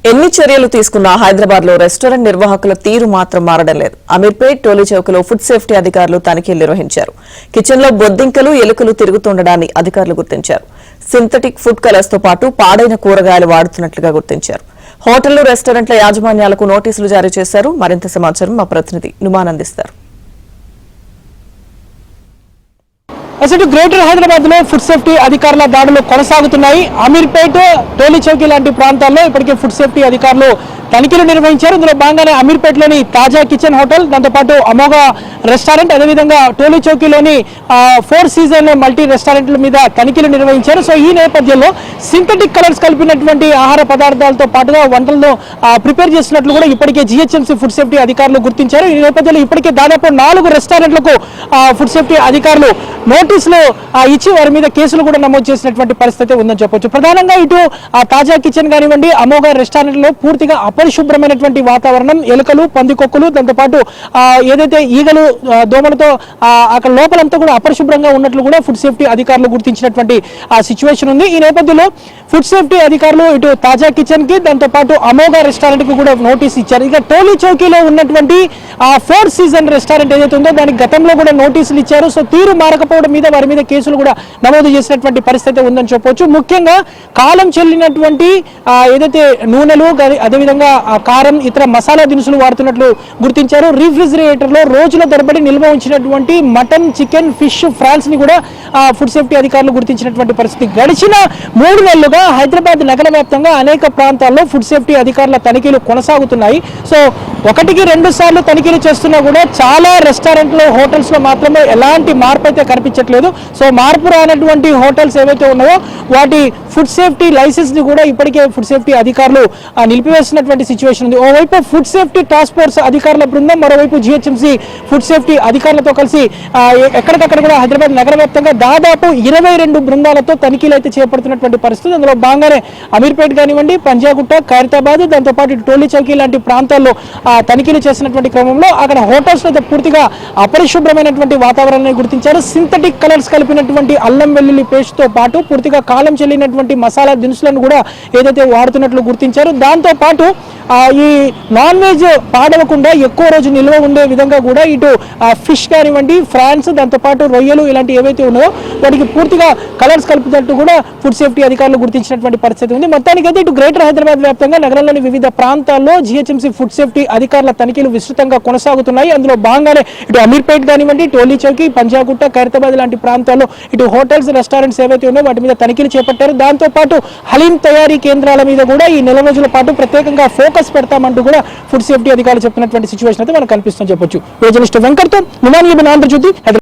ఎన్ని చర్యలు తీసుకున్నా హైదరాబాద్ లో రెస్టారెంట్ నిర్వాహకుల తీరు మాత్రం మారడం లేదు. అమీర్పేట్ టోలీ చౌకలో ఫుడ్ సేఫ్టీ అధికారులు తనిఖీలు నిర్వహించారు. కిచెన్ లో బొద్దింకలు ఎలుకలు తిరుగుతుండడాన్ని అధికారులు గుర్తించారు. సింథటిక్ ఫుడ్ కలర్స్ తో పాటు పాడైన కూరగాయలు వాడుతున్నట్లుగా గుర్తించారు. హోటళ్లు రెస్టారెంట్ల యాజమాన్యాలకు నోటీసులు జారీ చేశారు. మరింత సమాచారం మా ప్రతినిధి నుమాన్ అందిస్తారు. అసలు గ్రేటర్ హైదరాబాద్ లో ఫుడ్ సేఫ్టీ అధికారుల దాడులు కొనసాగుతున్నాయి. అమీర్పేట్ టోలీ చౌకీ లాంటి ప్రాంతాల్లో ఇప్పటికే ఫుడ్ సేఫ్టీ అధికారులు తనిఖీలు నిర్వహించారు. ఇందులో భాగంగానే అమీర్పేట్లోని తాజా కిచెన్ హోటల్, దాంతోపాటు అమోఘ రెస్టారెంట్, అదేవిధంగా టోలీ చౌకీలోని 4 సీజన్ మల్టీ రెస్టారెంట్ల మీద తనిఖీలు నిర్వహించారు. సో ఈ నేపథ్యంలో సింథటిక్ కలర్స్ కలిపినటువంటి ఆహార పదార్థాలతో పాటుగా వంటలను ప్రిపేర్ చేస్తున్నట్లు కూడా ఇప్పటికే జిహెచ్ఎంసీ ఫుడ్ సేఫ్టీ అధికారులు గుర్తించారు. ఈ నేపథ్యంలో ఇప్పటికే దాదాపు 4 రెస్టారెంట్లకు ఫుడ్ సేఫ్టీ అధికారులు నోటీసులు ఇచ్చి వారి మీద కేసులు కూడా నమోదు చేసినటువంటి పరిస్థితి ఉందని చెప్పొచ్చు. ప్రధానంగా ఇటు తాజా కిచెన్ కానివ్వండి, అమోఘ రెస్టారెంట్లో పూర్తిగా అపరిశుభ్రమైనటువంటి వాతావరణం, ఎలుకలు, పందికొక్కులు, దాంతోపాటు ఏదైతే ఈగలు దోమలతో అక్కడ లోపలంతా కూడా అపరిశుభ్రంగా ఉన్నట్లు కూడా ఫుడ్ సేఫ్టీ అధికారులు గుర్తించినటువంటి సిచ్యువేషన్ ఉంది. ఈ నేపథ్యంలో ఫుడ్ సేఫ్టీ అధికారులు ఇటు తాజా కిచెన్ కి, దాంతోపాటు అమోఘ రెస్టారెంట్ కి కూడా నోటీస్ ఇచ్చారు. ఇక టోలీ చౌకీలో ఉన్నటువంటి 4 సీజన్ రెస్టారెంట్ ఏదైతే ఉందో దానికి గతంలో కూడా నోటీసులు ఇచ్చారు. సో తీరు మారకపోవడం మీద వారి మీద కేసులు కూడా నమోదు చేసినటువంటి పరిస్థితి ఉందని చెప్పొచ్చు. ముఖ్యంగా కాలం చెల్లినటువంటి ఏదైతే నూనెలు, అదేవిధంగా కారం, ఇతర మసాలా దినుసులు వాడుతున్నట్లు గుర్తించారు. రిఫ్రిజిరేటర్ లో రోజుల తరబడి నిల్వ ఉంచినటువంటి మటన్, చికెన్, ఫిష్, ఫ్రాన్స్ ని కూడా ఫుడ్ సేఫ్టీ అధికారులు గుర్తించినటువంటి పరిస్థితి. గడిచిన 3 నెలలుగా హైదరాబాద్ నగర వ్యాప్తంగా అనేక ప్రాంతాల్లో ఫుడ్ సేఫ్టీ అధికారుల తనిఖీలు కొనసాగుతున్నాయి. సో 1-2 సార్లు తనిఖీలు చేస్తున్నా కూడా చాలా రెస్టారెంట్లు, హోటల్స్ లో మాత్రమే ఎలాంటి మార్పు అయితే కనిపించట్లేదు. సో మార్పు రానటువంటి హోటల్స్ ఏవైతే ఉన్నాయో వాటి ఫుడ్ సేఫ్టీ లైసెన్స్ ని కూడా ఇప్పటికే ఫుడ్ సేఫ్టీ అధికారులు నిలిపివేసినటువంటి సిచ్యువేషన్ ఉంది. ఓవైపు ఫుడ్ సేఫ్టీ టాస్క్ ఫోర్స్ అధికారుల బృందం, మరోవైపు జిహెచ్ఎంసీ ఫుడ్ సేఫ్టీ అధికారులతో కలిసి ఎక్కడికక్కడ కూడా హైదరాబాద్ నగర వ్యాప్తంగా దాదాపు 22 బృందాలతో తనిఖీలు అయితే చేపడుతున్నటువంటి పరిస్థితి. అందులో భాగంగానే అమీర్పేట్ కానివ్వండి, పంజాగుట్ట, ఖైరతాబాద్, దాంతోపాటు టోలీ చౌకీ లాంటి ప్రాంతాల్లో తనిఖీలు చేసినటువంటి క్రమంలో అక్కడ హోటల్స్ లో పూర్తిగా అపరిశుభ్రమైనటువంటి వాతావరణాన్ని గుర్తించారు. సింథటిక్ కలర్స్ కలిపినటువంటి అల్లం వెల్లుల్లి పేస్ట్ తో పాటు పూర్తిగా కాలం చెల్లినటువంటి మసాలా దినుసులను కూడా ఏదైతే వాడుతున్నట్లు గుర్తించారు. దాంతో పాటు ఈ నాన్ వెజ్ పాడవకుండా ఎక్కువ రోజు నిల్వ ఉండే విధంగా కూడా ఇటు ఫిష్ కానివ్వండి, ఫ్రాన్స్, దాంతోపాటు రొయ్యలు ఇలాంటి ఏవైతే ఉన్నాయో వాటికి పూర్తిగా కలర్స్ కలుపుతున్నట్టు కూడా ఫుడ్ సేఫ్టీ అధికారులు గుర్తించినటువంటి పరిస్థితి ఉంది. మొత్తానికైతే ఇటు గ్రేటర్ హైదరాబాద్ వ్యాప్తంగా నగరంలోని వివిధ ప్రాంతాల్లో జిహెచ్ఎంసీ ఫుడ్ సేఫ్టీ అధికారుల తనిఖీలు విస్తృతంగా కొనసాగుతున్నాయి. అందులో భాగంగానే ఇటు అమీర్పేట్ కానివ్వండి, టోలీ చౌకీ, పంజాగుట్ట, ఖైరతాబాద్ లాంటి ప్రాంతాల్లో ఇటు హోటల్స్, రెస్టారెంట్స్ ఏవైతే ఉన్నాయో వాటి మీద తనిఖీలు చేపట్టారు. దాంతోపాటు హలీం తయారీ కేంద్రాల మీద కూడా ఈ నెల రోజుల పాటు ప్రత్యేకంగా ఫోకస్ పెడతామంటూ కూడా ఫుడ్ సేఫ్టీ అధికారులు చెప్తున్నటువంటి సిచ్యువేషన్ అయితే మనకు కనిపిస్తుందని చెప్పొచ్చు. జర్నలిస్ట్ వెంకట్తో నుమాన్ ఆంధ్రజ్యోతి.